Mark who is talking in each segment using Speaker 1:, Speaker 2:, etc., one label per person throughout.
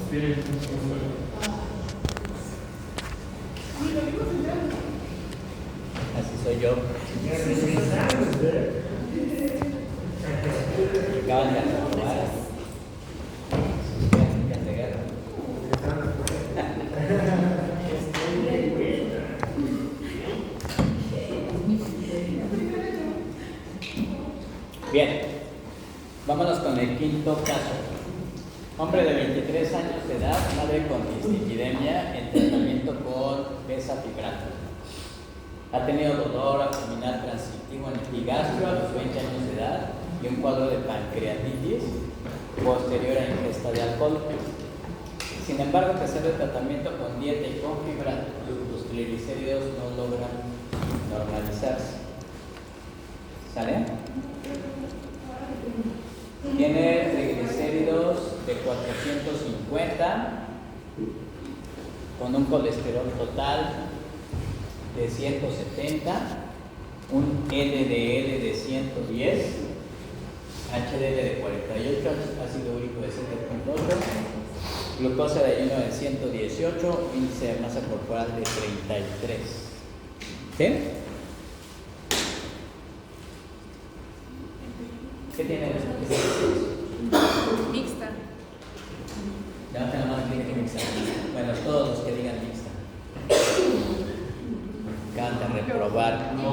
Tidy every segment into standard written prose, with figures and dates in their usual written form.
Speaker 1: Así soy yo. Acaban de aprobar. Bien, vámonos con el quinto caso. Hombre de 23 años de edad, madre con dislipidemia en tratamiento con bezafibrato. Ha tenido dolor abdominal transitivo en epigastrio a los 20 años de edad y un cuadro de pancreatitis posterior a ingesta de alcohol. Sin embargo, a pesar del tratamiento con dieta y con fibra, los triglicéridos no logran normalizarse. ¿Sale? Tiene triglicéridos de 450 con un colesterol total de 170, un LDL de 110, HDL de 48, ácido úrico de 7.8, glucosa de ayuno de 118, índice de masa corporal de 33. ¿Sí? ¿Qué tiene?
Speaker 2: Mixta.
Speaker 1: Levanten la mano que diga mixta. Bueno, todos los que digan mixta. Acaban de reprobar.
Speaker 3: No,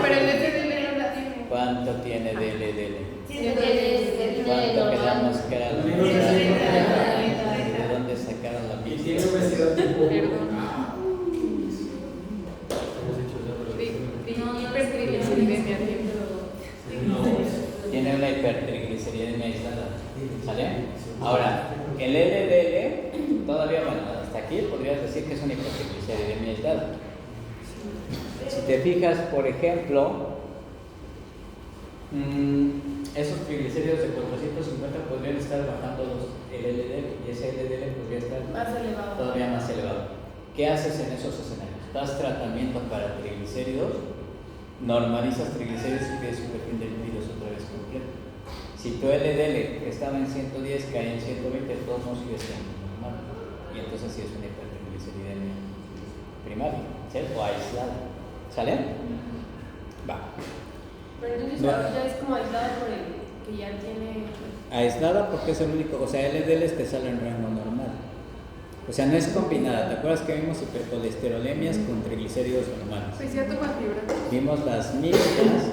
Speaker 3: pero el LDL no la tiene.
Speaker 1: ¿Cuánto tiene de LDL?
Speaker 3: ¿Cuánto
Speaker 1: quedamos que era la mixta? ¿De dónde sacaron la mixta?
Speaker 4: Tiene obesidad tipo.
Speaker 2: Perdón. Hipertrigliceridemia.
Speaker 1: Tiene una hipertrigliceridemia aislada. ¿Sale? Ahora, el LDL, todavía, bueno, hasta aquí podrías decir que es una hipertrigliceridemia aislada. Si te fijas, por ejemplo, esos triglicéridos de 450 podrían estar bajando el LDL y ese LDL podría estar
Speaker 3: Más elevado.
Speaker 1: todavía más elevado. ¿Qué haces en esos escenarios? Das tratamiento para triglicéridos, normalizas triglicéridos y pides un perfil de lípidos otra vez completo. Si tu LDL que estaba en 110 cae en 120, todos no sigue siendo normal. Y entonces sí es una hipertrigliceridemia primaria, ¿cierto? O aislada. ¿Sale? Va.
Speaker 3: Pero entonces
Speaker 1: No.
Speaker 3: ya es como aislada por el que ya tiene.
Speaker 1: Aislada porque es el único, o sea, LDL te sale en rango normal. O sea, no es combinada. ¿Te acuerdas que vimos hipercolesterolemias con triglicéridos normales?
Speaker 2: Pues ya toma fibra.
Speaker 1: Vimos las mixtas,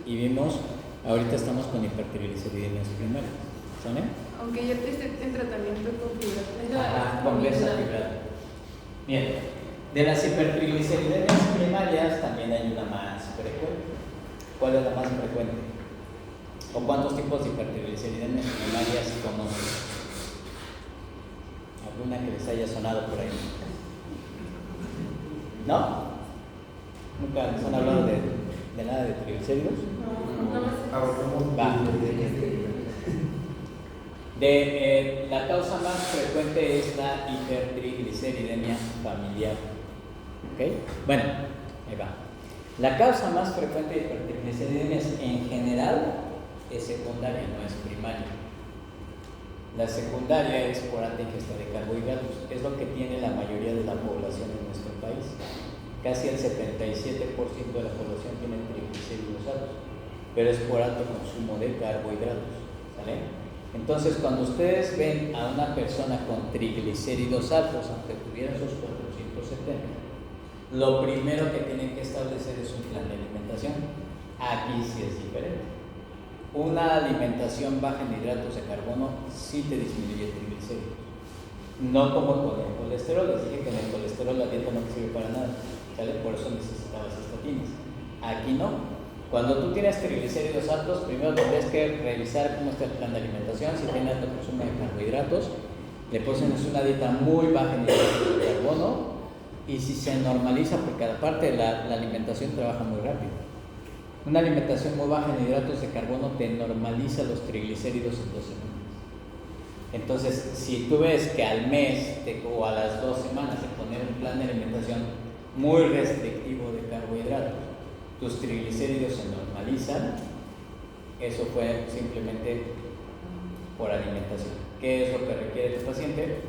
Speaker 1: y vimos, ahorita estamos con hipertrigliceridemias primarias. ¿Sale?
Speaker 2: Aunque ya esté en tratamiento con fibra.
Speaker 1: Con bezafibrato. Bien, de las hipertrigliceridemias primarias también hay una más frecuente. ¿Cuál es la más frecuente? ¿O cuántos tipos de hipertrigliceridemias primarias conocen? ¿Alguna que les haya sonado por ahí? ¿No? ¿Nunca les han hablado de nada de triglicéridos? Va. La causa más frecuente es la hipertrigliceridemia familiar. ¿Ok? Bueno, ahí va. La causa más frecuente de hipertrigliceridemias en general es secundaria, no es primaria. La secundaria es por alta ingesta de carbohidratos, es lo que tiene la mayoría de la población en nuestro país. Casi el 77% de la población tiene triglicéridos altos, pero es por alto consumo de carbohidratos. ¿Sale? Entonces, cuando ustedes ven a una persona con triglicéridos altos, aunque tuviera esos 470, lo primero que tienen que establecer es un plan de alimentación. Aquí sí es diferente. Una alimentación baja en hidratos de carbono sí te disminuye triglicéridos. No como con el colesterol. Les dije que en el colesterol la dieta no te sirve para nada, ¿sale? Por eso necesitabas estatinas. Aquí no. Cuando tú tienes triglicéridos altos, primero tendrías que revisar cómo está el plan de alimentación. Si tiene alto consumo de carbohidratos, le pones una dieta muy baja en hidratos de carbono. Y si se normaliza, porque aparte la alimentación trabaja muy rápido. Una alimentación muy baja en hidratos de carbono te normaliza los triglicéridos en 2 semanas. Entonces, si tú ves que al mes o a las 2 semanas de poner un plan de alimentación muy restrictivo de carbohidratos, tus triglicéridos se normalizan, eso fue simplemente por alimentación. ¿Qué es lo que requiere tu paciente?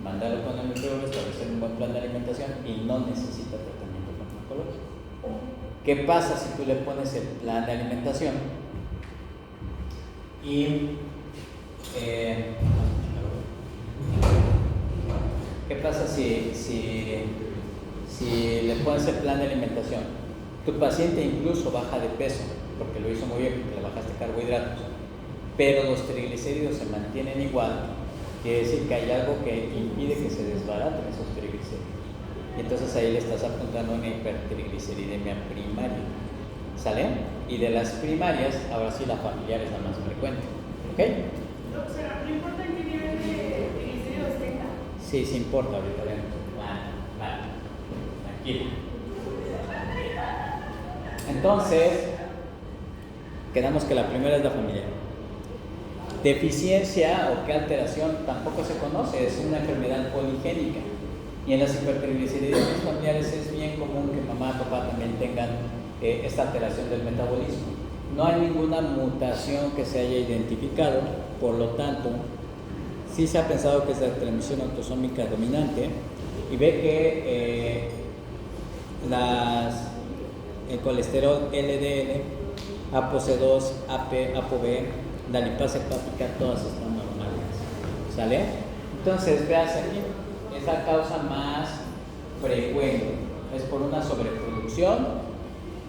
Speaker 1: Mandarlo con el nutriólogo, establecer un buen plan de alimentación y no necesita tratamiento farmacológico. ¿Qué pasa si tú le pones el plan de alimentación y qué pasa si le pones el plan de alimentación? Tu paciente incluso baja de peso, porque lo hizo muy bien, porque le bajaste carbohidratos, pero los triglicéridos se mantienen igual, quiere decir que hay algo que impide que se desbaraten esos triglicéridos. Y entonces ahí le estás apuntando a una hipertrigliceridemia primaria. ¿Sale? Y de las primarias, ahora sí la familiar es la más frecuente. ¿Ok?
Speaker 2: O sea, no importa en qué nivel de triglicéridos tenga.
Speaker 1: Sí, sí importa ahorita. Vale. Tranquilo. Entonces, quedamos que la primera es la familiar. Deficiencia o qué alteración tampoco se conoce, es una enfermedad poligénica. Y en las hipertrigliceridemias familiares es bien común que mamá y papá también tengan esta alteración del metabolismo. No hay ninguna mutación que se haya identificado, por lo tanto, sí se ha pensado que es la transmisión autosómica dominante y ve que el colesterol LDL, ApoC2, AP, ApoB, la lipasa hepática, todas están normales. ¿Sale? Entonces, veas aquí, es la causa más frecuente. Es por una sobreproducción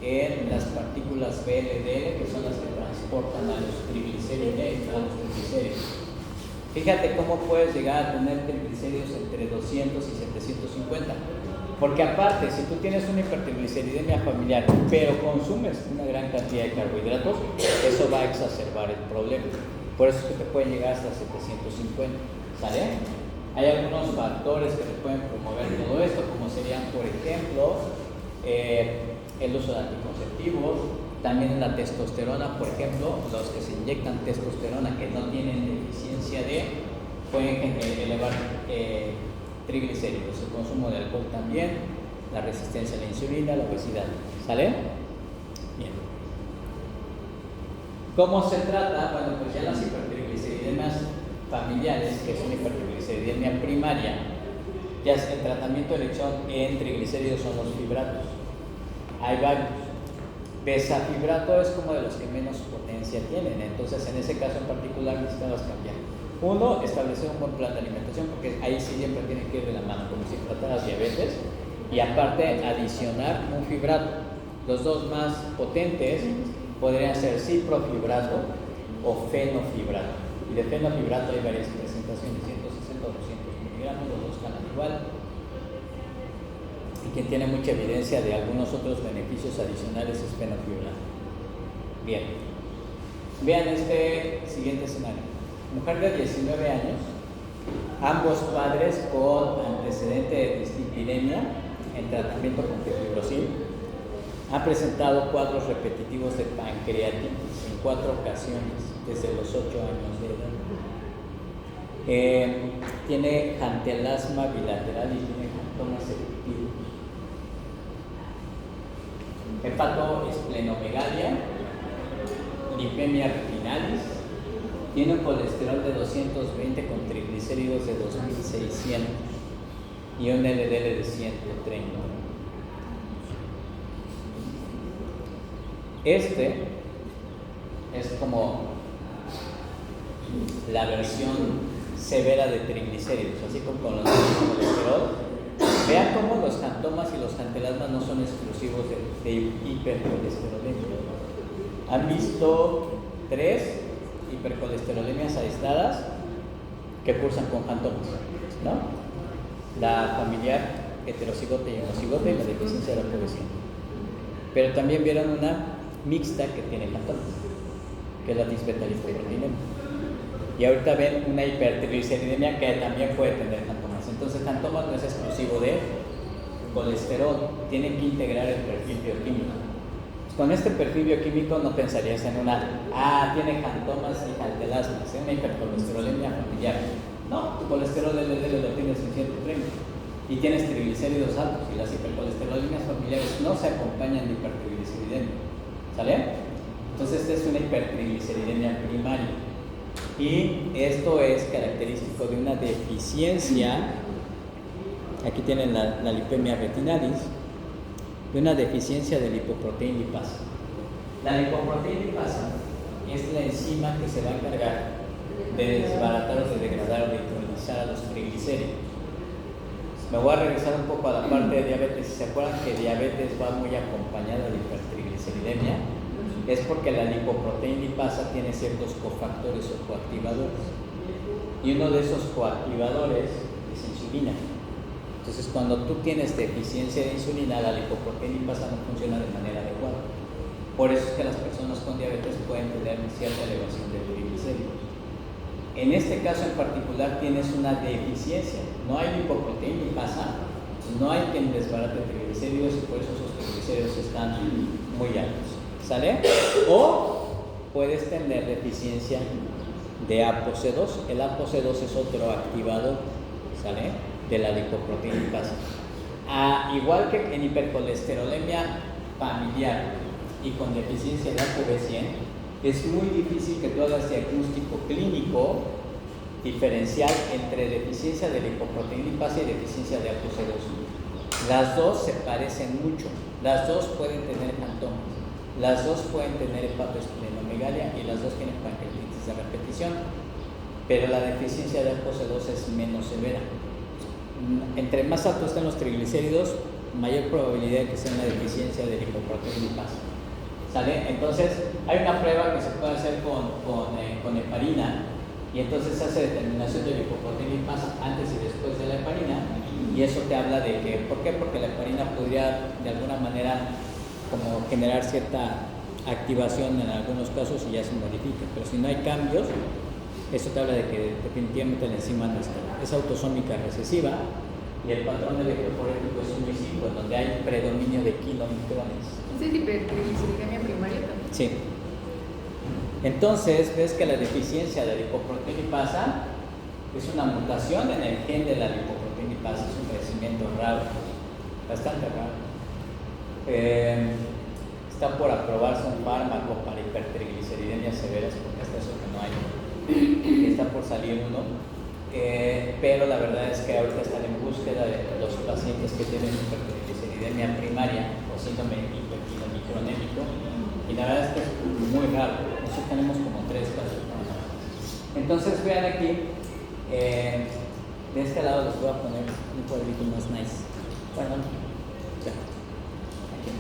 Speaker 1: en las partículas VLDL, que son las que transportan a los triglicéridos. Fíjate cómo puedes llegar a tener triglicéridos entre 200 y 750. Porque aparte, si tú tienes una hipertrigliceridemia familiar, pero consumes una gran cantidad de carbohidratos, eso va a exacerbar el problema. Por eso es que te pueden llegar hasta 750. ¿Sale? Hay algunos factores que te pueden promover todo esto, como serían, por ejemplo, el uso de anticonceptivos, también la testosterona, por ejemplo, los que se inyectan testosterona que no tienen deficiencia de, pueden elevar triglicéridos, el consumo de alcohol también, la resistencia a la insulina, la obesidad. ¿Sale? Bien. ¿Cómo se trata? Bueno, pues ya las hipertrigliceridemias familiares, que es una hipertrigliceridemia primaria, ya el tratamiento de elección en triglicéridos son los fibratos. Hay varios. Besafibrato es como de los que menos potencia tienen, entonces en ese caso en particular necesitamos cambiar. Uno, establecer un buen plan de alimentación, porque ahí sí siempre tiene que ir de la mano, como si trataras diabetes, y aparte adicionar un fibrato. Los dos más potentes podrían ser ciprofibrato o fenofibrato. Y de fenofibrato hay varias presentaciones, 160 o 200 miligramos, los dos ganan igual. Y quien tiene mucha evidencia de algunos otros beneficios adicionales es fenofibrato. Bien. Vean este siguiente escenario. Mujer de 19 años, ambos padres con antecedente de dislipidemia en tratamiento con ceftriaxona, ha presentado cuadros repetitivos de pancreatitis en 4 ocasiones desde los 8 años de edad. Tiene jantelasma bilateral y tiene jantomas selectivos. Hepatoesplenomegalia, lipemia retinalis, tiene un colesterol de 220 con triglicéridos de 2600 y un LDL de 130. Este es como la versión severa de triglicéridos, así como con los colesterol. Vean cómo los jantomas y los jantelasmas no son exclusivos de hipercolesterolemia. ¿Han visto 3 hipercolesterolemias aisladas que cursan con jantomas? ¿No? La familiar, heterocigota y homocigota, y la deficiencia de la población. Pero también vieron una mixta que tiene jantomas, que es la disbetalipoproteinemia. Y ahorita ven una hipertrigliceridemia que también puede tener jantomas. Entonces, jantomas no es exclusivo de colesterol, tienen que integrar el perfil bioquímico. Con este perfil bioquímico no pensarías en tiene jantomas y jantelasmas, una hipercolesterolemia familiar. No, tu colesterol LDL lo tienes en 130 y tienes triglicéridos altos, y las hipercolesterolemias familiares no se acompañan de hipertrigliceridemia. ¿Sale? Entonces, esta es una hipertrigliceridemia primaria. Y esto es característico de una deficiencia, aquí tienen la lipemia retinalis, de una deficiencia de lipoproteína lipasa. La lipoproteína lipasa es la enzima que se va a encargar de desbaratar o de degradar o de neutralizar a los triglicéridos. Me voy a regresar un poco a la parte de diabetes. Si se acuerdan que diabetes va muy acompañada de hipertrigliceridemia, es porque la lipoproteína lipasa tiene ciertos cofactores o coactivadores. Y uno de esos coactivadores es insulina. Entonces, cuando tú tienes deficiencia de insulina, la lipoproteína lipasa no funciona de manera adecuada. Por eso es que las personas con diabetes pueden tener cierta elevación de triglicéridos. En este caso en particular tienes una deficiencia, no hay lipoproteína lipasa, no hay quien desbarate triglicéridos y por eso esos triglicéridos están muy altos, ¿sale? O puedes tener deficiencia de ApoC2, el ApoC2 es otro activador, ¿sale? De la lipoproteína lipasa. Igual que en hipercolesterolemia familiar y con deficiencia de ApoB100, es muy difícil que tú hagas diagnóstico clínico diferencial entre deficiencia de lipoproteína lipasa y deficiencia de ApoC2. Las dos se parecen mucho, las dos pueden tener fantomas, las dos pueden tener hepatoesplenomegalia y las dos tienen pancreatitis de repetición, pero la deficiencia de ApoC2 es menos severa. Entre más altos estén los triglicéridos, mayor probabilidad de que sea una deficiencia de lipoproteína lipasa. ¿Sale? Entonces, hay una prueba que se puede hacer con heparina y entonces se hace determinación de lipoproteína lipasa antes y después de la heparina y eso te habla de que, ¿por qué? Porque la heparina podría de alguna manera como generar cierta activación en algunos casos y ya se modifica, pero si no hay cambios, eso te habla de que definitivamente la enzima no está. Es autosómica recesiva y el patrón electroforético es 1 y 5, en donde hay predominio de kilomicrones.
Speaker 2: ¿Es hipertrigliceridemia primaria también?
Speaker 1: Sí. Entonces, ves que la deficiencia de lipoproteína lipasa es una mutación en el gen de la lipoproteína lipasa, es un crecimiento raro, bastante raro. Está por aprobarse un fármaco para hipertrigliceridemias severas, porque hasta eso que no hay, está por salir uno. Pero la verdad es que ahorita están en búsqueda de los pacientes que tienen hipertrigliceridemia primaria o síndrome hiperquinomicronémico y la verdad es que es muy raro. Nosotros tenemos como 3 casos. Entonces vean aquí, de este lado les voy a poner un cuadrito más nice. Bueno, ya. Aquí.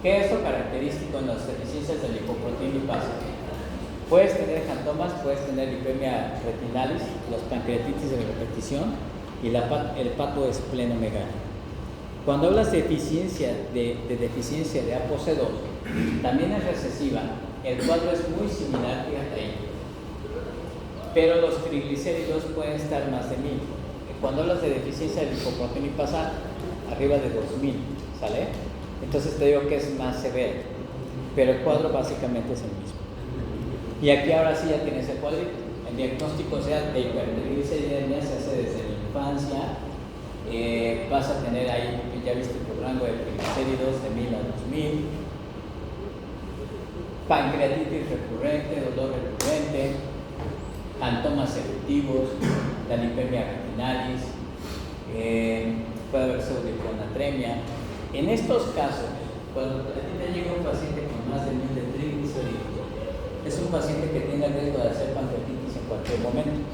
Speaker 1: ¿Qué es lo característico en las deficiencias de lipoproteína lipasa? Puedes tener jantomas, puedes tener lipemia retinalis, las pancreatitis de repetición y el hepatoesplenomegalia. Cuando hablas de deficiencia de ApoC2, también es recesiva, el cuadro es muy similar, fíjate ahí, pero los triglicéridos pueden estar más de 1000. Cuando hablas de deficiencia de lipoproteína lipasa, arriba de 2000, ¿sale? Entonces te digo que es más severo, pero el cuadro básicamente es el mismo. Y aquí ahora sí ya tienes el cuadrito. El diagnóstico de hipertrigliceridemia se hace desde la infancia. Vas a tener ahí, ya viste tu rango de triglicéridos de 1000 a 2000. Pancreatitis recurrente, dolor recurrente, jantomas eruptivos, la lipemia retinalis, puede haber pseudohiponatremia. En estos casos, cuando a ti te llega un paciente con más de 1000 de triglicéridos, es un paciente que tiene el riesgo de hacer pancreatitis en cualquier momento.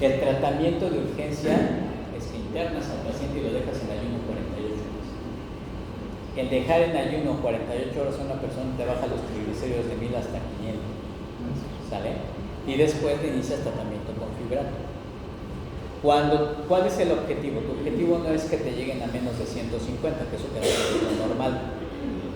Speaker 1: El tratamiento de urgencia es que internas al paciente y lo dejas en ayuno 48 horas. El dejar en ayuno 48 horas a una persona te baja los triglicéridos de 1000 hasta 500, ¿sale? Y después te inicias tratamiento con fibrato. ¿Cuál es el objetivo? Tu objetivo no es que te lleguen a menos de 150, que eso te es lo normal.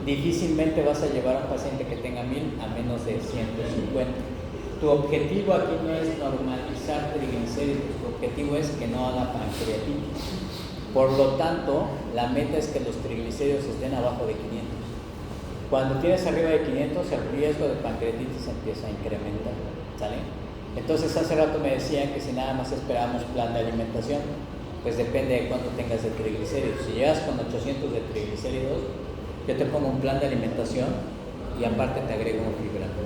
Speaker 1: Difícilmente vas a llevar a un paciente que tenga 1000 a menos de 150. Tu objetivo aquí no es normalizar triglicéridos, tu objetivo es que no haga pancreatitis. Por lo tanto, la meta es que los triglicéridos estén abajo de 500. Cuando tienes arriba de 500, el riesgo de pancreatitis empieza a incrementar, ¿sale? Entonces hace rato me decían que si nada más esperamos plan de alimentación, pues depende de cuánto tengas de triglicéridos. Si llegas con 800 de triglicéridos, yo te pongo un plan de alimentación y aparte te agrego un fibrato.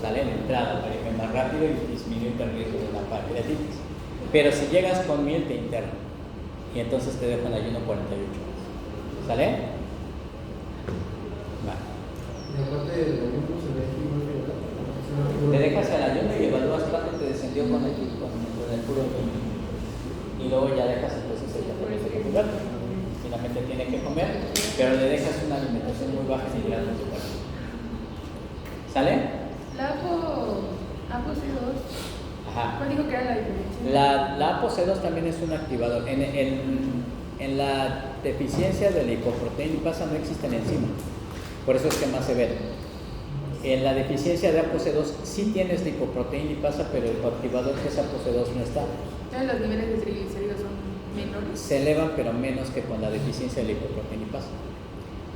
Speaker 1: Sale en entrada para irme más rápido y disminuir el riesgo de una pancreatitis. Pero si llegas con 1000 te interno y entonces te dejo en ayuno 48 horas. ¿Sale? Va.
Speaker 4: Y aparte del ayuno se ve que no es verdad.
Speaker 1: Te dejas el ayuno y evalúas cuánto te descendió con el puro ayuno. Y luego ya dejas entonces el tratamiento regular. Finalmente tiene que comer, pero le dejas una alimentación muy baja en hidratos de carbono. ¿Sale?
Speaker 2: La ApoC2,
Speaker 1: Ajá.
Speaker 2: ¿cuál dijo que era la diferencia?
Speaker 1: La ApoC2 también es un activador. En la deficiencia de lipoproteinipasa no existe la enzima, por eso es que más severo. En la deficiencia de ApoC2 sí tienes lipoproteinipasa, pero el activador que es ApoC2 no está.
Speaker 2: Entonces los niveles de triglicéridos son menores.
Speaker 1: Se elevan, pero menos que con la deficiencia de lipoproteinipasa.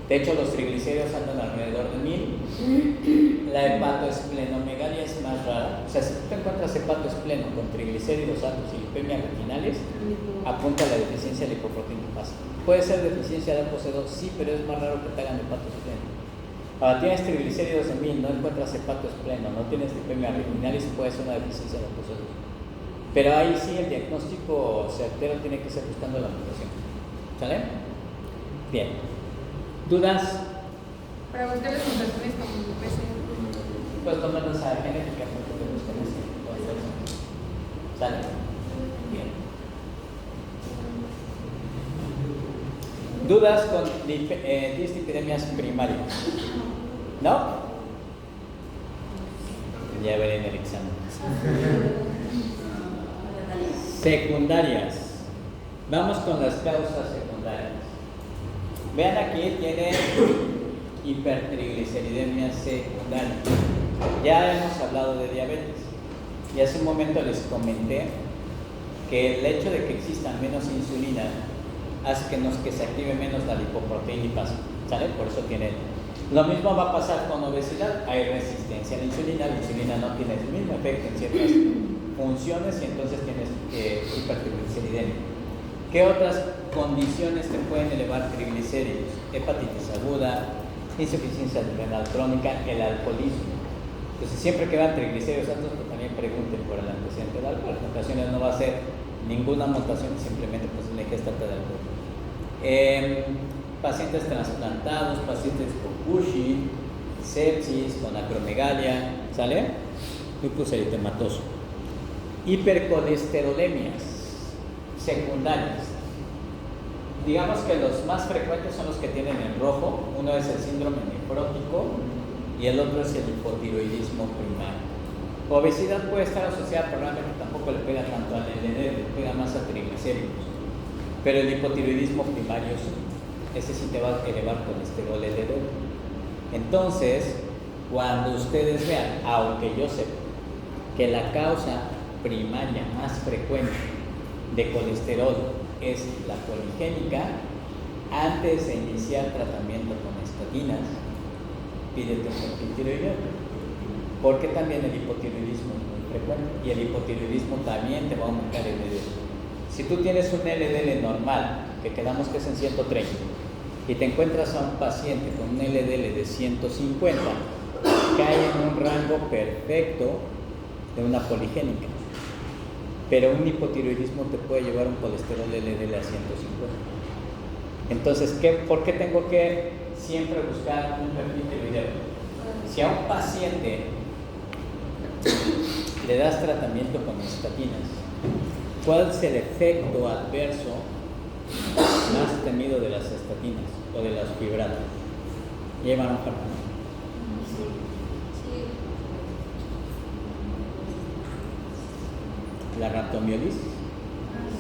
Speaker 1: De hecho, los triglicéridos andan alrededor de 1000. La hepatoesplenomegalia es más rara. O sea, si tú te encuentras hepatoespleno con triglicéridos altos y lipemias retinales, apunta a la deficiencia de lipoproteinipasa. Puede ser deficiencia de ApoC2, sí, pero es más raro que te hagan hepatoespleno. Ahora tienes triglicéridos de 1000, no encuentras hepatoespleno, no tienes lipemias retinales, puede ser una deficiencia de ApoC2. Pero ahí sí el diagnóstico certero tiene que ser buscando la mutación. ¿Sale? Bien. ¿Dudas?
Speaker 2: Para buscar las mutaciones como PCR.
Speaker 1: Pues tomarlos a genética porque te buscan ese tipo de cosas. ¿Sale? Bien. ¿Dudas con dislipidemias primarias? ¿No? Ya veré en el examen. Secundarias. Vamos con las causas secundarias. Vean aquí, tiene hipertrigliceridemia secundaria. Ya hemos hablado de diabetes. Y hace un momento les comenté que el hecho de que exista menos insulina hace que se active menos la lipoproteinipasa. ¿Sale? Por eso tiene. Lo mismo va a pasar con obesidad. Hay resistencia a la insulina no tiene el mismo efecto en ciertas funciones y entonces tienes hipertrigliceridemia. ¿Qué otras condiciones te pueden elevar triglicéridos? Hepatitis aguda, insuficiencia renal crónica, el alcoholismo. Entonces, siempre que van triglicéridos altos, pues también pregunten por el antecedente del alcohol. En ocasiones no va a ser ninguna mutación, simplemente pues una ingesta de alcohol. Pacientes trasplantados, pacientes con Cushing, sepsis, con acromegalia, ¿sale? Lupus eritematoso. Hipercolesterolemias secundarias. Digamos que los más frecuentes son los que tienen en rojo. Uno es el síndrome nefrótico y el otro es el hipotiroidismo primario. Obesidad puede estar asociada, probablemente tampoco le pega tanto al LDL, le pega más a triglicéridos. Pero el hipotiroidismo primario sí. Ese sí te va a elevar colesterol LDL. Entonces, cuando ustedes vean, aunque yo sepa que la causa primaria más frecuente de colesterol es la poligénica, antes de iniciar tratamiento con estatinas, pídete un perfil tiroideo, porque también el hipotiroidismo es muy frecuente y el hipotiroidismo también te va a aumentar el LDL. Si tú tienes un LDL normal, que quedamos que es en 130, y te encuentras a un paciente con un LDL de 150, cae en un rango perfecto de una poligénica. Pero un hipotiroidismo te puede llevar un colesterol LDL a 150. Entonces, ¿por qué tengo que siempre buscar un perfil tiroideo? Si a un paciente le das tratamiento con estatinas, ¿cuál es el efecto adverso más temido de las estatinas o de los fibratos? Llevan un jardín. La rhabdomiolisis.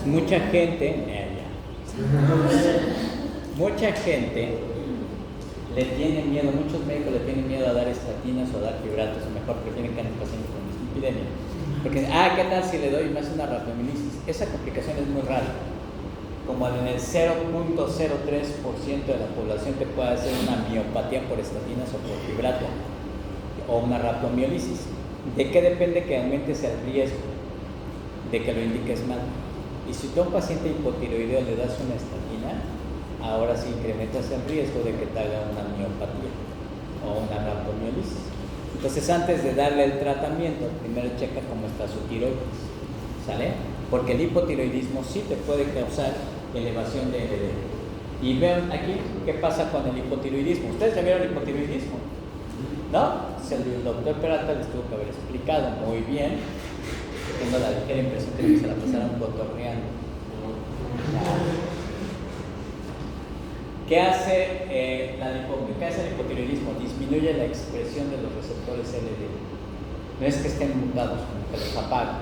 Speaker 1: Mucha gente le tiene miedo, muchos médicos le tienen miedo a dar estatinas o a dar fibratos, o mejor prefieren que haya pacientes con dislipidemia. Porque, ¿qué tal si le doy y me hace una rhabdomiolisis? Esa complicación es muy rara. Como en el 0.03% de la población te puede hacer una miopatía por estatinas o por fibrato, o una rhabdomiolisis. ¿De qué depende que aumentes el riesgo? De que lo indiques mal. Y si tú a un paciente hipotiroideo le das una estatina, ahora sí incrementas el riesgo de que te haga una miopatía. o una rhabdomiolisis. Entonces, antes de darle el tratamiento, primero checa cómo está su tiroides, ¿sale? Porque el hipotiroidismo sí te puede causar elevación de LDL. Y vean aquí qué pasa con el hipotiroidismo. ¿Ustedes ya vieron el hipotiroidismo? ¿No? El doctor Peralta les tuvo que haber explicado muy bien. Tengo la ligera impresión que se la pasaron cotorreando. ¿Qué hace el hipotiroidismo? Disminuye la expresión de los receptores LDL. No es que estén mutados, como que los apaga.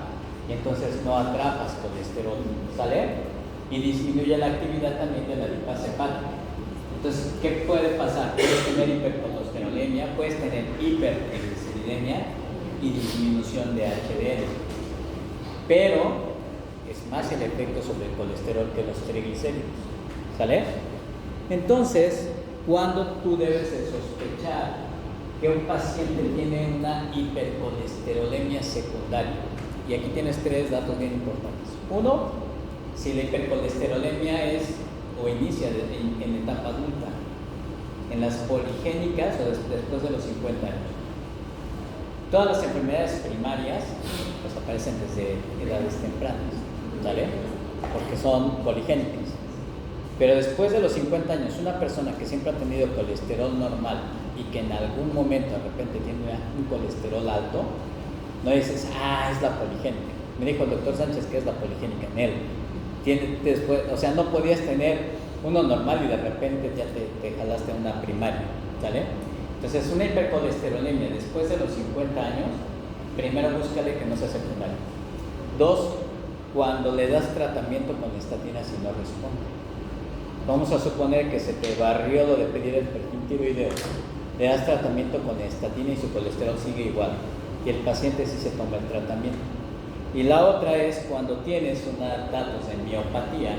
Speaker 1: Y entonces no atrapas colesterol, ¿sale? Y disminuye la actividad también de la lipasa hepática. Entonces, ¿qué puede pasar? Puedes tener hipercolesterolemia, puedes tener hipertrigliceridemia y disminución de HDL. Pero es más el efecto sobre el colesterol que los triglicéridos, ¿sale? Entonces, cuando tú debes de sospechar que un paciente tiene una hipercolesterolemia secundaria, y aquí tienes 3 datos bien importantes. Uno, si la hipercolesterolemia es o inicia en etapa adulta, en las poligénicas o después de los 50 años. Todas las enfermedades primarias pues aparecen desde edades tempranas, ¿vale? Porque son poligénicas. Pero después de los 50 años, una persona que siempre ha tenido colesterol normal y que en algún momento de repente tiene un colesterol alto, no dices, es la poligénica. Me dijo el doctor Sánchez que es la poligénica en él. Después, o sea, no podías tener uno normal y de repente ya te jalaste una primaria, ¿sale? Entonces, una hipercolesterolemia después de los 50 años, primero búscale que no sea secundaria. 2, cuando le das tratamiento con estatinas y no responde. Vamos a suponer que se te barrió lo de pedir el perfil tiroideo. Le das tratamiento con estatina y su colesterol sigue igual. Y el paciente sí se toma el tratamiento. Y la otra es cuando tienes datos de miopatía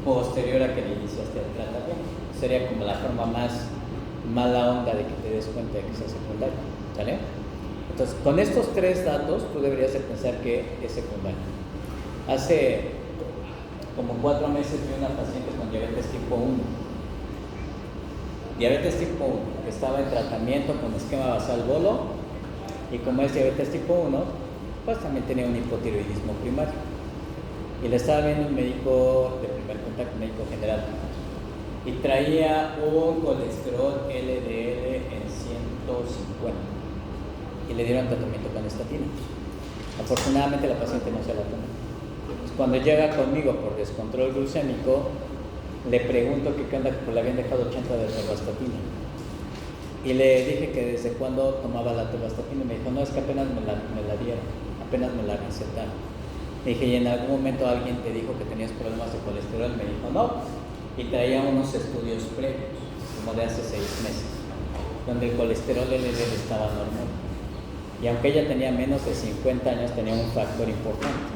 Speaker 1: posterior a que le iniciaste el tratamiento. Sería como la forma más mala onda de que te des cuenta de que sea secundario, ¿sale? Entonces, con estos 3 datos, tú deberías de pensar que es secundario. Hace como 4 meses vi una paciente con diabetes tipo 1. Diabetes tipo 1, que estaba en tratamiento con esquema basal bolo, y como es diabetes tipo 1, pues también tenía un hipotiroidismo primario. Y le estaba viendo un médico de primer contacto, médico general, y traía un colesterol LDL en 150 y le dieron tratamiento con estatina. Afortunadamente la paciente no se la tomó. Cuando llega conmigo por descontrol glucémico, le pregunto que qué onda, porque le habían dejado 80 de atorvastatina. Y le dije que desde cuándo tomaba la atorvastatina, y me dijo, no, es que apenas me la dieron, apenas me la recetaron. Le dije, ¿y en algún momento alguien te dijo que tenías problemas de colesterol? Me dijo, no. Y traía unos estudios previos, como de hace 6 meses, donde el colesterol LDL estaba normal. Y aunque ella tenía menos de 50 años, tenía un factor importante,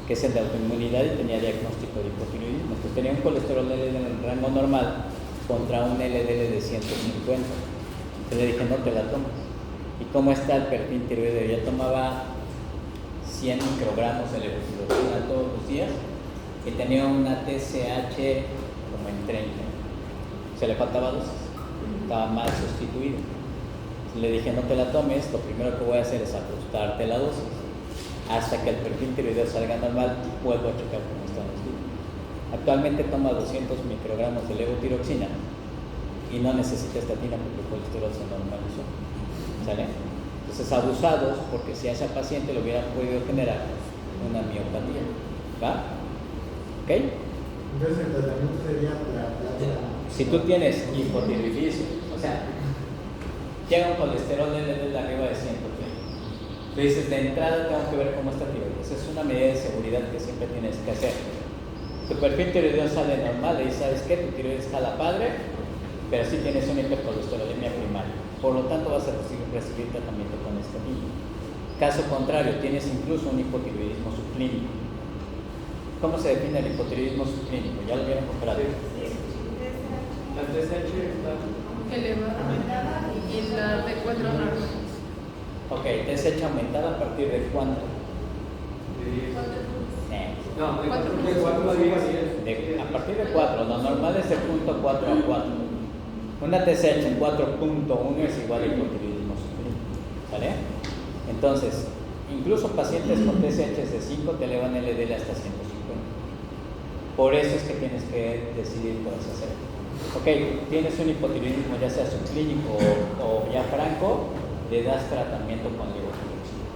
Speaker 1: que es el de autoinmunidad, y tenía diagnóstico de hipotiroidismo. Entonces tenía un colesterol LDL en el rango normal contra un LDL de 150. Entonces le dije, no te la tomas. ¿Y cómo está el perfil tiroideo? Ya tomaba 100 microgramos de levotiroxina todos los días y tenía una TSH como en 30. Se le faltaba dosis, estaba mal sustituido. Le dije, no te la tomes, lo primero que voy a hacer es ajustarte la dosis hasta que el perfil tiroideo salga normal y vuelvo a checar cómo están los lípidos. Actualmente toma 200 microgramos de levotiroxina y no necesita estatina porque el colesterol se normalizó, ¿sale? Entonces, abusados, porque si a esa paciente le hubiera podido generar una miopatía, ¿va? ¿Ok?
Speaker 4: Entonces el tratamiento sería
Speaker 1: Si tú tienes hipotiroidismo, o sea, llega un colesterol de arriba de 100, tú dices, de entrada tengo que ver cómo está tiroides. Es una medida de seguridad que siempre tienes que hacer. Tu perfil tiroideo sale normal y sabes que tu tiroides jala padre, pero sí tienes una hipercolesterolemia primaria. Por lo tanto, vas a recibir tratamiento con estatina. Caso contrario, tienes incluso un hipotiroidismo subclínico. ¿Cómo se define el hipotiroidismo subclínico? ¿Ya lo vieron comprado?
Speaker 2: La TSH está elevada y la T4 normal.
Speaker 1: Ok, TSH aumentada a partir de cuánto?
Speaker 5: No, de 4 a 10.
Speaker 1: A partir de 4, lo normal es de 0.4 a 4. Una TSH en 4.1 es igual a hipotiroidismo suprimido, ¿sale? Entonces, incluso pacientes con TSH de 5 te elevan LDL hasta 150. Por eso es que tienes que decidir qué vas a hacer. Ok, tienes un hipotiroidismo, ya sea subclínico o ya franco, le das tratamiento con levotiroxina.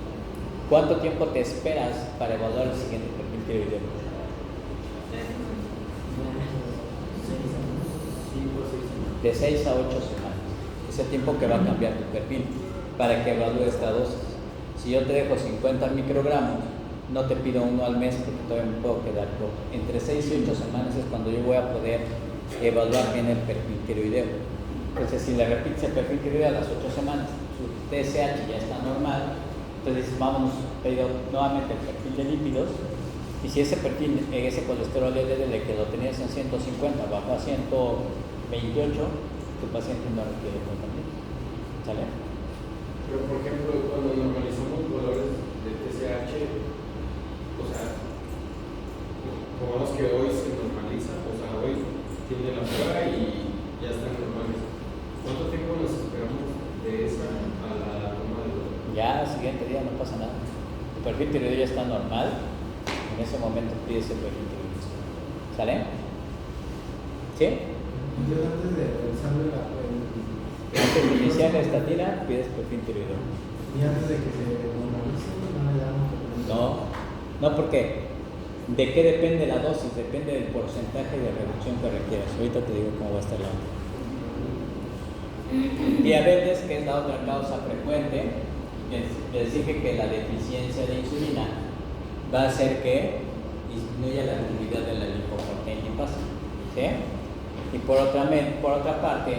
Speaker 1: ¿Cuánto tiempo te esperas para evaluar el siguiente perfil tiroideo? De 6 a 8 semanas. Es el tiempo que va a cambiar tu perfil para que evalúes esta dosis. Si yo te dejo 50 microgramos, no te pido uno al mes porque todavía me puedo quedar corto. Entre 6 y 8 semanas es cuando yo voy a poder evaluar bien el perfil tiroideo. Entonces, si le repites el perfil tiroideo a las 8 semanas, su TSH ya está normal, entonces vamos a pedir nuevamente el perfil de lípidos. Y si ese perfil, ese colesterol LDL que lo tenías en 150 bajó a 128, tu paciente no requiere tratamiento. ¿Sale?
Speaker 5: Pero por ejemplo, cuando normalizamos valores de TSH, o sea, pongamos que hoy se normaliza, o sea, hoy tiene la prueba y ya están normales. ¿Cuánto tiempo nos esperamos de esa a la toma de valor?
Speaker 1: Ya al siguiente día no pasa nada. Tu perfil tiroideo ya está normal. En ese momento pides el perfil tiroideo. ¿Sale? ¿Sí?
Speaker 4: Entonces, antes de realizarle
Speaker 1: Antes de iniciar la estatina, pides perfil tiroideo.
Speaker 4: y antes de que se normalice, no le damos.
Speaker 1: No, porque ¿de qué depende la dosis? Depende del porcentaje de reducción que requieras. Ahorita te digo cómo va a estar la otra. Diabetes, que es la otra causa frecuente, les dije que la deficiencia de insulina va a hacer que disminuya la actividad de la lipoproteína, ¿sí? Y por otra parte,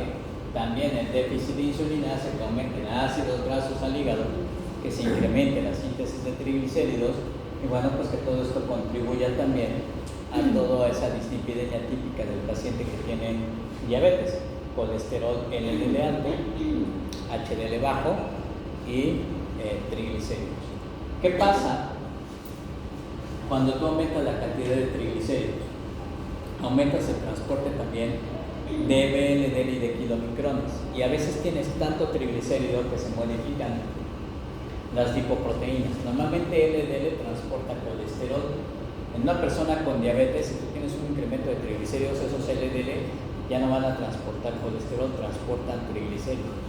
Speaker 1: también el déficit de insulina hace que aumenten ácidos grasos al hígado, que se incremente la síntesis de triglicéridos, y bueno, pues que todo esto contribuya también a toda esa dislipidemia típica del paciente que tiene diabetes, colesterol LDL alto, HDL bajo y triglicéridos. ¿Qué pasa cuando tú aumentas la cantidad de triglicéridos? Aumentas el transporte también de VLDL y de kilomicrones, y a veces tienes tanto triglicérido que se modifican las lipoproteínas. Normalmente LDL transporta colesterol. En una persona con diabetes, si tú tienes un incremento de triglicéridos, esos LDL ya no van a transportar colesterol, transportan triglicéridos.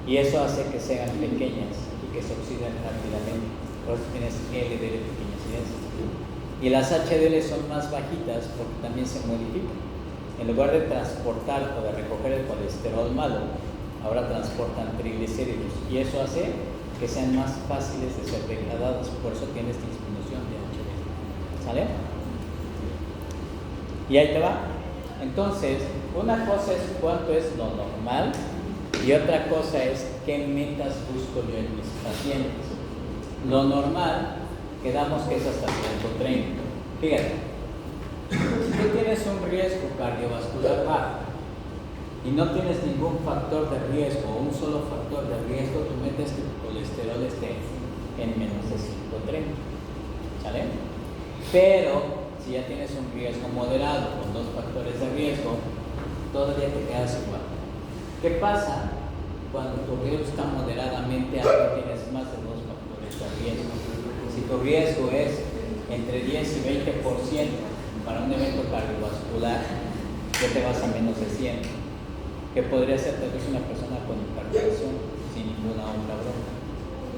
Speaker 1: Y eso hace que sean pequeñas y que se oxidan rápidamente. Por eso tienes LDL pequeñas incidencias. Y las HDL son más bajitas porque también se modifican. En lugar de transportar o de recoger el colesterol malo, ahora transportan triglicéridos. Y eso hace que sean más fáciles de ser degradados. Por eso tienes disminución de HDL. ¿Sale? Y ahí te va. Entonces, una cosa es cuánto es lo normal y otra cosa es qué metas busco yo en mis pacientes. Lo normal, quedamos que es hasta 130. Fíjate, si tú tienes un riesgo cardiovascular bajo y no tienes ningún factor de riesgo o un solo factor de riesgo, tú metes que tu colesterol esté en menos de 130. ¿Sale? Pero si ya tienes un riesgo moderado con 2 factores de riesgo, todavía te quedas igual. ¿Qué pasa cuando tu riesgo está moderadamente alto y tienes más de 2 factores de riesgo? Si tu riesgo es entre 10 y 20% para un evento cardiovascular, ya te vas a menos de 100, que podría ser tal vez una persona con hipertensión sin ninguna otra bronca.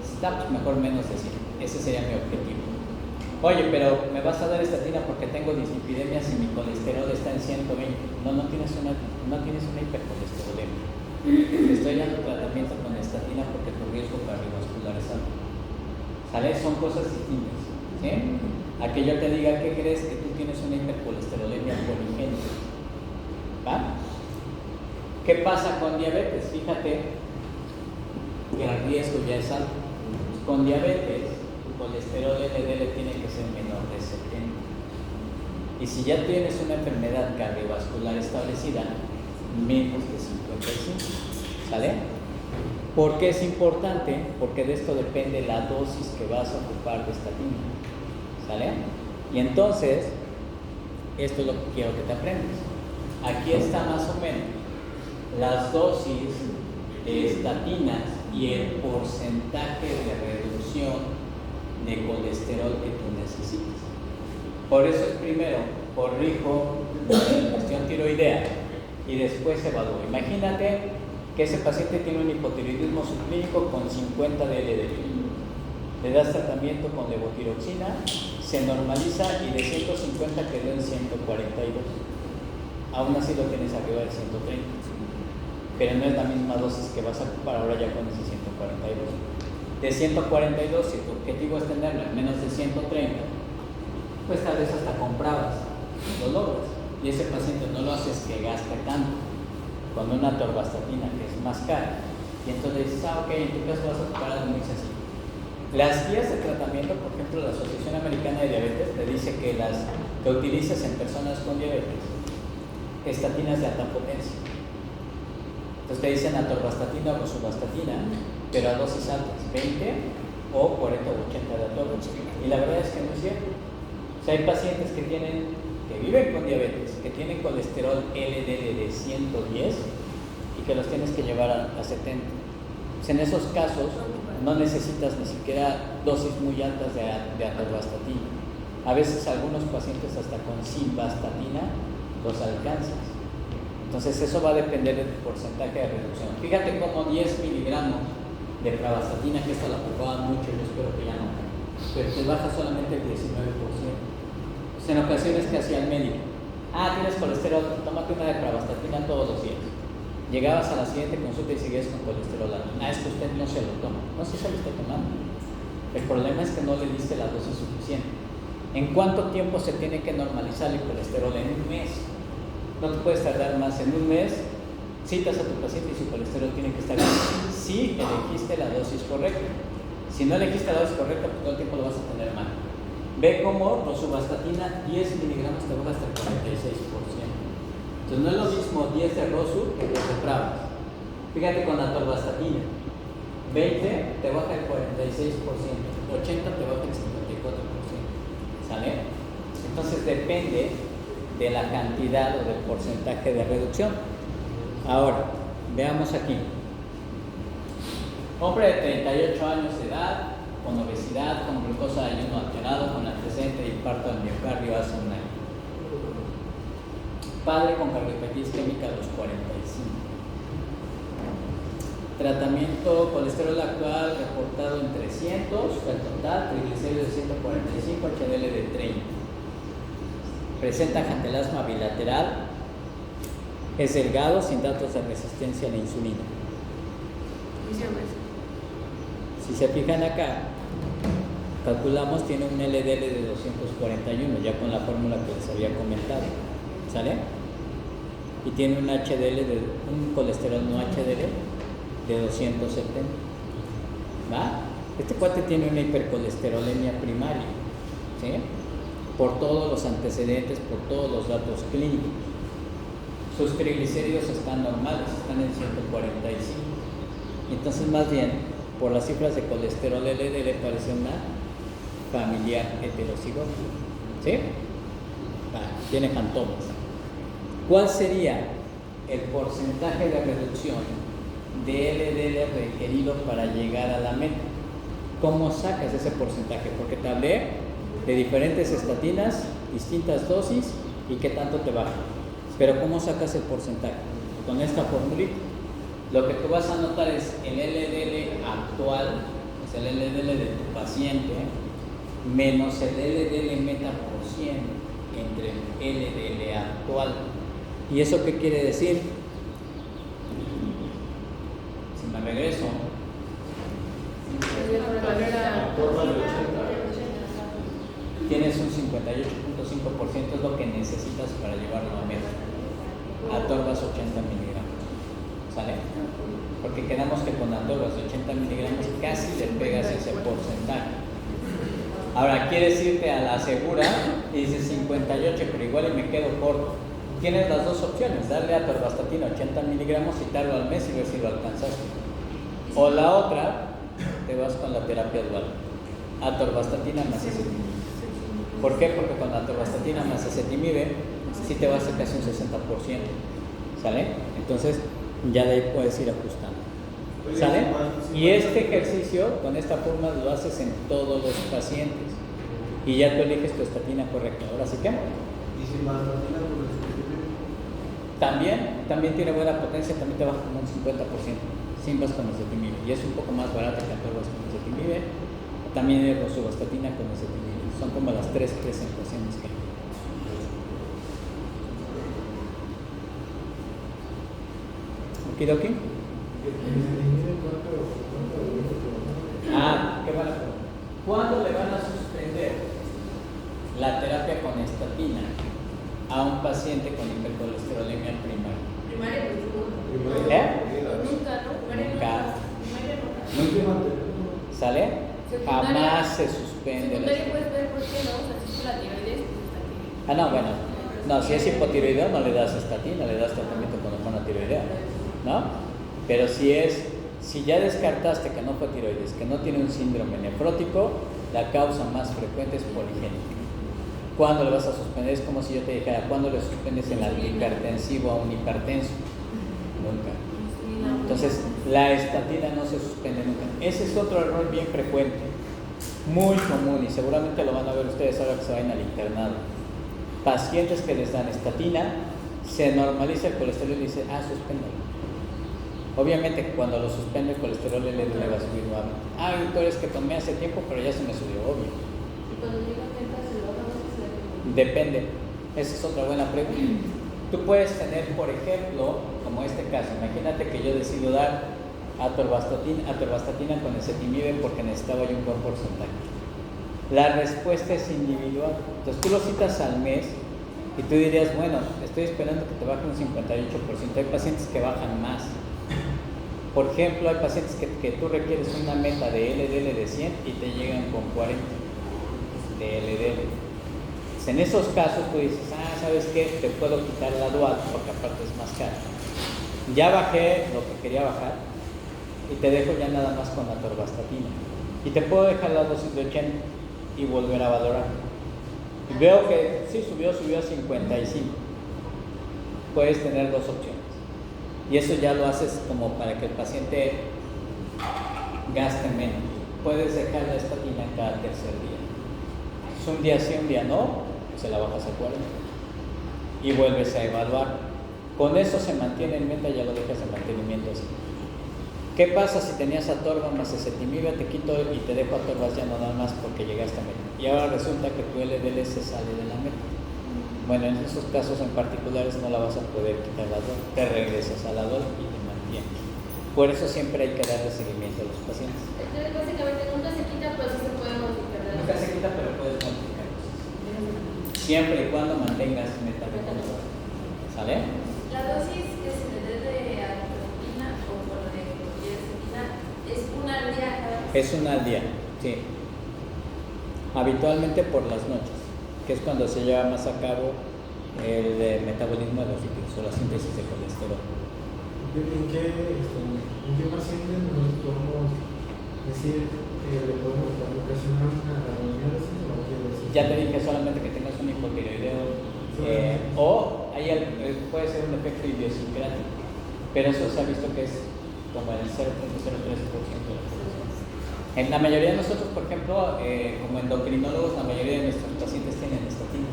Speaker 1: Estamos mejor menos de 100. Ese sería mi objetivo. Oye, pero me vas a dar estatina porque tengo dislipidemias y mi colesterol está en 120. No tienes una hipercolesterolemia. Te estoy dando tratamiento con estatina porque tu riesgo cardiovascular es alto. ¿Sale? Son cosas distintas. ¿Sí? A que yo te diga, ¿qué crees? Que tú tienes una hipercolesterolemia poligénica. ¿Va? ¿Qué pasa con diabetes? Fíjate que el riesgo ya es alto. Con diabetes, tu colesterol LDL tiene que ser menor de 70. Y si ya tienes una enfermedad cardiovascular establecida, menos de 55. ¿Sale? ¿Por qué es importante? Porque de esto depende la dosis que vas a ocupar de estatina. ¿Sale? Y entonces, esto es lo que quiero que te aprendas. Aquí está más o menos las dosis de estatinas y el porcentaje de reducción de colesterol que tú necesitas. Por eso es primero, corrijo la cuestión tiroidea y después evalúo. Imagínate que ese paciente tiene un hipotiroidismo subclínico con 50 de LDL. Le das tratamiento con levotiroxina, se normaliza y de 150 quedó en 142. Aún así lo tienes arriba de 130. Pero no es la misma dosis que vas a ocupar ahora ya con ese 142. De 142, si tu objetivo es tenerlo en menos de 130, pues tal vez hasta comprabas, lo logras. Y ese paciente no lo haces que gaste tanto con una atorvastatina que es más cara. Y entonces dices, ok, en tu caso vas a ocupar algo muy sencillo. Las guías de tratamiento, por ejemplo, la Asociación Americana de Diabetes te dice que las que utilizas en personas con diabetes, estatinas de alta potencia. Entonces te dicen atorvastatina o rosuvastatina, pero a dosis altas, 20 o 40 o 80 de atorvastatina. Y la verdad es que no es cierto. O sea, hay pacientes que viven con diabetes, que tienen colesterol LDL de 110 y que los tienes que llevar a 70. Pues en esos casos no necesitas ni siquiera dosis muy altas de atorvastatina. A veces algunos pacientes hasta con simvastatina los alcanzas. Entonces eso va a depender del porcentaje de reducción. Fíjate cómo 10 miligramos de pravastatina, que esta la ocupaban mucho, yo espero que ya no, pero te baja solamente el 19%. Pues en ocasiones que hacía el médico, tienes colesterol, tómate una de pravastatina todos los días. Llegabas a la siguiente consulta y seguías con colesterol alto. Es que usted no se lo toma. No, sí se lo está tomando. El problema es que no le diste la dosis suficiente. ¿En cuánto tiempo se tiene que normalizar el colesterol? En un mes. No te puedes tardar más. En un mes citas a tu paciente y su colesterol tiene que estar bien. Si elegiste la dosis correcta. Si no elegiste la dosis correcta, pues todo el tiempo lo vas a tener mal. Ve cómo rosuvastatina 10 miligramos te baja hasta el 46%. Entonces no es lo mismo 10 de rosu que 10 de pravas. Fíjate con la atorvastatina, 20 te baja el 46%, 80 te baja el 54%. ¿Sale? Entonces depende de la cantidad o del porcentaje de reducción. Ahora, veamos aquí. Hombre de 38 años de edad, con obesidad, con glucosa de ayuno alterado, con antecedente de infarto al miocardio hace un año. Padre con cardiopatía isquémica a los 45. Tratamiento, colesterol actual reportado en 300, el total, triglicéridos de 145, HDL de 30. Presenta jantelasma bilateral, es delgado, sin datos de resistencia a la insulina. Si se fijan acá, calculamos, tiene un LDL de 241, ya con la fórmula que les había comentado. ¿Sale? Y tiene un un colesterol no HDL de 270. ¿Va? Este cuate tiene una hipercolesterolemia primaria, ¿sí? Por todos los antecedentes, por todos los datos clínicos. Sus triglicéridos están normales, están en 145. Entonces, más bien, por las cifras de colesterol LDL parece una familiar heterozigótica, ¿sí? Tiene fantomas. ¿Cuál sería el porcentaje de reducción de LDL requerido para llegar a la meta? ¿Cómo sacas ese porcentaje? Porque te hablé de diferentes estatinas, distintas dosis y qué tanto te baja. Pero ¿cómo sacas el porcentaje? Con esta formulita. Lo que tú vas a notar es el LDL actual, es el LDL de tu paciente, menos el LDL meta por 100 entre el LDL actual. ¿Y eso qué quiere decir? Si me regreso, tienes un 58.5%, es lo que necesitas para llevarlo a meta. Atorbas 80 miligramos. ¿Sale? Porque quedamos que con atorbas de 80 miligramos casi le pegas ese porcentaje. Ahora quieres irte a la segura y dices 58, pero igual y me quedo corto. Tienes las dos opciones, darle atorvastatina 80 miligramos, citarlo al mes y ver si lo alcanzaste. O la otra, te vas con la terapia dual, atorvastatina más ezetimibe. ¿Por qué? Porque con la atorvastatina más ezetimibe sí te vas a casi un 60%. ¿Sale? Entonces, Ya de ahí puedes ir ajustando. ¿Sale? Y este ejercicio con esta forma lo haces en todos los pacientes y ya tú eliges tu estatina correcta. Ahora sí que
Speaker 4: Y sin más estatina, pues
Speaker 1: también tiene buena potencia, también te baja como un 50% sin vas con ezetimibe y es un poco más barata que atorvas con ezetimibe. También hay rosuvastatina con ezetimibe. Son como las tres presentaciones que hay. ¿Okidoki? Qué buena pregunta. ¿Cuándo le van a suspender la terapia con estatina a un paciente con hipercolesterolemia primaria?
Speaker 3: Primaria, pues,
Speaker 1: ¿Eh?
Speaker 3: nunca, ¿no? Primaria
Speaker 1: Nunca.
Speaker 3: Primaria nunca.
Speaker 1: ¿Sale?
Speaker 3: Secundaria.
Speaker 1: Jamás se suspende.
Speaker 3: Secundaria puedes ver por qué no, o sea, si es la tiroides, pues está aquí.
Speaker 1: No, bueno. No, si es hipotiroideo no le das estatina, le das tratamiento con hormona tiroidea, ¿no? Pero si ya descartaste que no fue tiroides, que no tiene un síndrome nefrótico, la causa más frecuente es poligénica. ¿Cuándo le vas a suspender? Es como si yo te dijera, ¿cuándo le suspendes el antihipertensivo a un hipertenso? Nunca. Entonces, la estatina no se suspende nunca. Ese es otro error bien frecuente, muy común, y seguramente lo van a ver ustedes ahora que se vayan al internado. Pacientes que les dan estatina, se normaliza el colesterol y dice, suspéndalo. Obviamente cuando lo suspende el colesterol le va a subir nuevamente. Doctor, es que tomé hace tiempo, pero ya se me subió, obvio.
Speaker 3: Y cuando llega a se lo baja, no se
Speaker 1: Depende. Esa es otra buena pregunta. Tú puedes tener, por ejemplo, como este caso, imagínate que yo decido dar atorvastatina con ezetimibe porque necesitaba yo un buen porcentaje. La respuesta es individual. Entonces tú lo citas al mes y tú dirías, bueno, estoy esperando que te baje un 58%. Hay pacientes que bajan más. Por ejemplo, hay pacientes que tú requieres una meta de LDL de 100 y te llegan con 40 de LDL. Pues en esos casos tú dices, ¿sabes qué? Te puedo quitar la dual porque aparte es más cara. Ya bajé lo que quería bajar y te dejo ya nada más con la atorvastatina. Y te puedo dejar la dosis de 80 y volver a valorar. Y veo que sí, subió a 55. Puedes tener dos opciones. Y eso ya lo haces como para que el paciente gaste menos. Puedes dejar la estatina cada tercer día. Es un día sí, un día no, se la bajas a 40 y vuelves a evaluar. Con eso se mantiene en meta, ya lo dejas en mantenimiento así. ¿Qué pasa si tenías atorva más ezetimibe? Te quito y te dejo atorvas ya no nada más porque llegaste a meta. Y ahora resulta que tu LDL se sale de la meta. Bueno, en esos casos en particulares no la vas a poder quitar la DOL, te regresas a la DOL y te mantienes. Por eso siempre hay que darle seguimiento a los pacientes.
Speaker 3: Entonces, básicamente nunca se quita, pero sí se puede modificar.
Speaker 1: Nunca se quita, pero puedes modificar. Siempre y cuando mantengas meta. ¿Sale?
Speaker 3: La dosis que se le dé de atorvastatina o por de ezetimibe es una al día cada vez.
Speaker 1: Es una al día, sí. Habitualmente por las noches, que es cuando se lleva más a cabo el metabolismo de los lípidos o la síntesis de colesterol.
Speaker 4: ¿En qué pacientes nos podemos decir que le podemos ocasionar una anemia o qué?
Speaker 1: Ya te dije solamente que tengas un hipotiroideo o puede ser un efecto idiosincrático, pero eso se ha visto que es como el 0.03% de la población. En la mayoría de nosotros, por ejemplo, como endocrinólogos, la mayoría de nuestros pacientes tienen estatina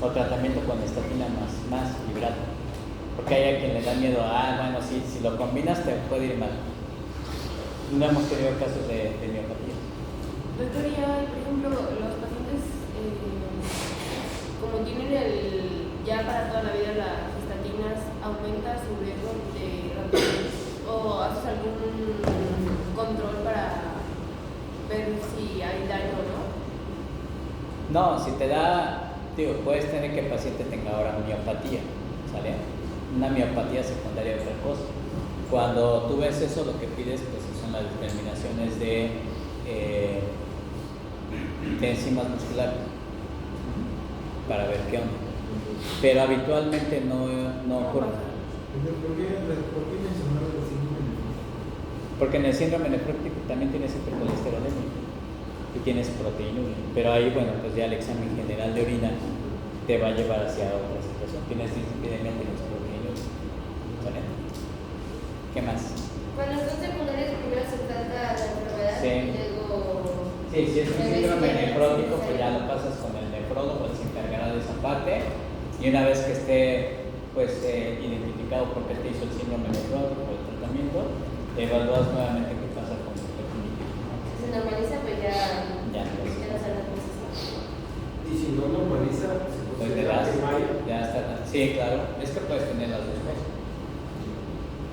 Speaker 1: o tratamiento con estatina más vibrato, porque hay a quien le da miedo, bueno, si lo combinas te puede ir mal. No hemos tenido casos de miopatía.
Speaker 2: Doctor, ya, por ejemplo, los pacientes, como tienen ya para toda la vida las estatinas, ¿aumenta su riesgo de rapidez? ¿O haces algún control para ver si hay daño o no?
Speaker 1: No, si te da, puedes tener que el paciente tenga ahora miopatía, ¿sale? Una miopatía secundaria de otra cosa. Cuando tú ves eso, lo que pides pues son las determinaciones de enzimas musculares para ver qué onda. Pero habitualmente no ocurre.
Speaker 4: ¿Por qué mencionar el síndrome?
Speaker 1: Porque en el síndrome nefrótico también tienes hipercolesterolemia y tienes proteinuria. Pero ahí, bueno, pues ya el examen general de orina te va a llevar hacia otra situación. Tienes dislipidemia, tienes proteinuria. ¿Vale? ¿Qué más?
Speaker 3: Cuando son secundarios, primero se trata la enfermedad
Speaker 1: Sí.
Speaker 3: y luego.
Speaker 1: Sí, si es un síndrome nefrótico, pues ya lo pasas con el nefrólogo, él se encargará de esa parte. Y una vez que esté pues identificado por qué te hizo el síndrome nefrótico, el tratamiento, evalúas nuevamente qué pasa con el tratamiento.
Speaker 3: Si se normaliza, pues ya.
Speaker 1: Ya, pues.
Speaker 3: Ya no sale la necesidad.
Speaker 5: Y si no normaliza, se
Speaker 1: Pues le
Speaker 5: considera
Speaker 1: das,
Speaker 5: primaria.
Speaker 1: ya está. Sí, claro, es que puedes tener las dos cosas.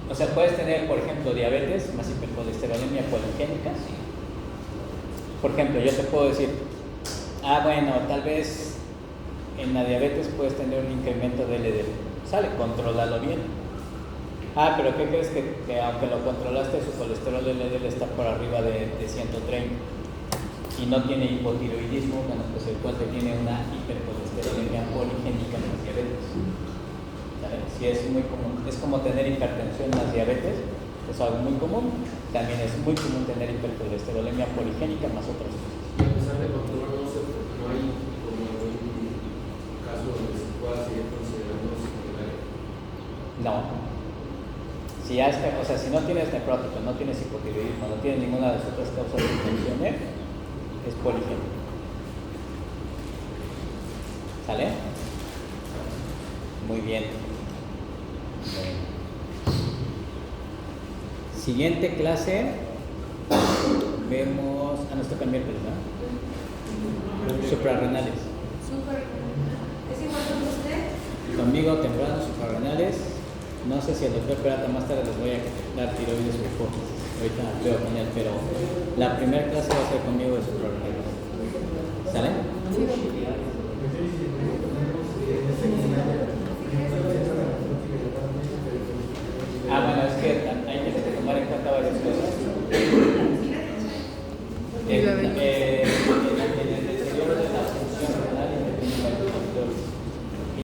Speaker 1: O sea, puedes tener, por ejemplo, diabetes más hipercolesterolemia poligénica. Por ejemplo, yo te puedo decir, bueno, tal vez en la diabetes puedes tener un incremento de LDL. Sale, contrólalo bien. Pero ¿qué crees? Que aunque lo controlaste, su colesterol LDL está por arriba de 130 y no tiene hipotiroidismo, bueno, pues el cuate tiene una hipercolesterolemia poligénica en las diabetes. ¿Sabes? Sí, es muy común. Es como tener hipertensión en las diabetes, es algo muy común. También es muy común tener hipercolesterolemia poligénica más otras cosas.
Speaker 5: Y a pesar de control, no hay como un caso donde se pueda seguir considerando secundaria.
Speaker 1: No. Si ya o sea, si no tienes nefrótico, no tienes hipotiroidismo, no tienes ninguna de las otras causas de infecciones, es poligénico. ¿Sale? Muy bien. Siguiente clase, vemos, nos toca el miércoles, ¿no? Suprarrenales.
Speaker 3: Súper. ¿Es igual con usted?
Speaker 1: Conmigo temprano, suprarrenales. No sé si el doctor Peralta más tarde les voy a dar tiroides o hipófisis. Ahorita veo con él, pero la primera clase va a ser conmigo de suprarrenales. ¿Sale?